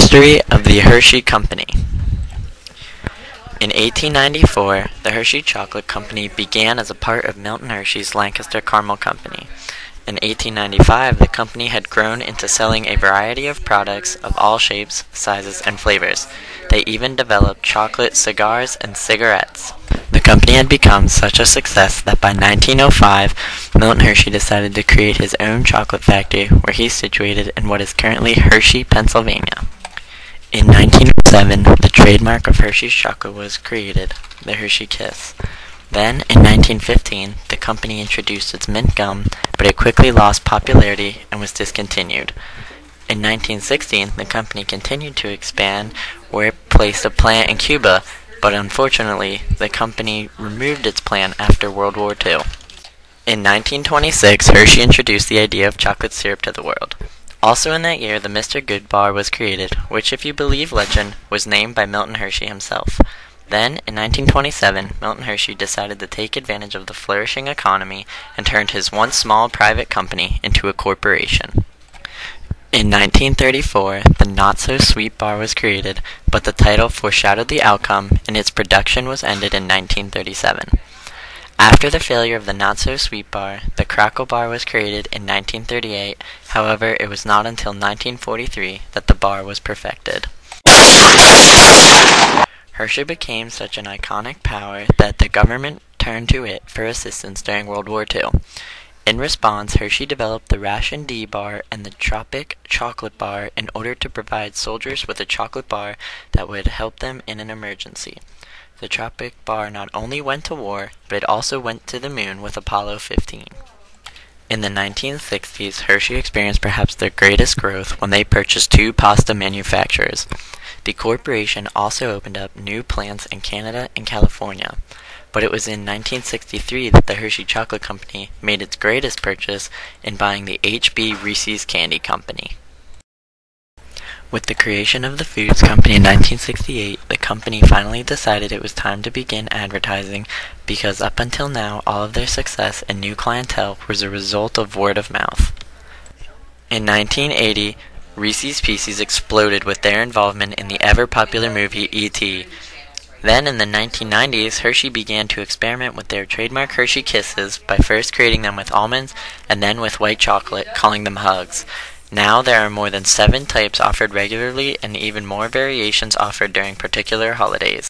History of the Hershey Company. In 1894, the Hershey Chocolate Company began as a part of Milton Hershey's Lancaster Caramel Company. In 1895, the company had grown into selling a variety of products of all shapes, sizes, and flavors. They even developed chocolate cigars and cigarettes. The company had become such a success that by 1905, Milton Hershey decided to create his own chocolate factory where he's situated in what is currently Hershey, Pennsylvania. In 1907, the trademark of Hershey's chocolate was created, the Hershey Kiss. Then, in 1915, the company introduced its mint gum, but it quickly lost popularity and was discontinued. In 1916, the company continued to expand where it placed a plant in Cuba, but unfortunately, the company removed its plant after World War II. In 1926, Hershey introduced the idea of chocolate syrup to the world. Also in that year, the Mr. Good bar was created, which, if you believe legend, was named by Milton Hershey himself. Then, in 1927, Milton Hershey decided to take advantage of the flourishing economy and turned his once small private company into a corporation. In 1934, the Not-So-Sweet bar was created, but the title foreshadowed the outcome, and its production was ended in 1937. After the failure of the Not-So-Sweet bar, the Crackle bar was created in 1938. However, it was not until 1943 that the bar was perfected. Hershey became such an iconic power that the government turned to it for assistance during World War II. In response, Hershey developed the Ration D bar and the Tropic Chocolate bar in order to provide soldiers with a chocolate bar that would help them in an emergency. The Tropic bar not only went to war, but it also went to the moon with Apollo 15. In the 1960s, Hershey experienced perhaps their greatest growth when they purchased two pasta manufacturers. The corporation also opened up new plants in Canada and California. But it was in 1963 that the Hershey Chocolate Company made its greatest purchase in buying the H.B. Reese's Candy Company. With the creation of the Foods Company in 1968, the company finally decided it was time to begin advertising because up until now, all of their success and new clientele was a result of word of mouth. In 1980, Reese's Pieces exploded with their involvement in the ever-popular movie E.T. Then, in the 1990s, Hershey began to experiment with their trademark Hershey Kisses by first creating them with almonds and then with white chocolate, calling them Hugs. Now there are more than 7 types offered regularly and even more variations offered during particular holidays.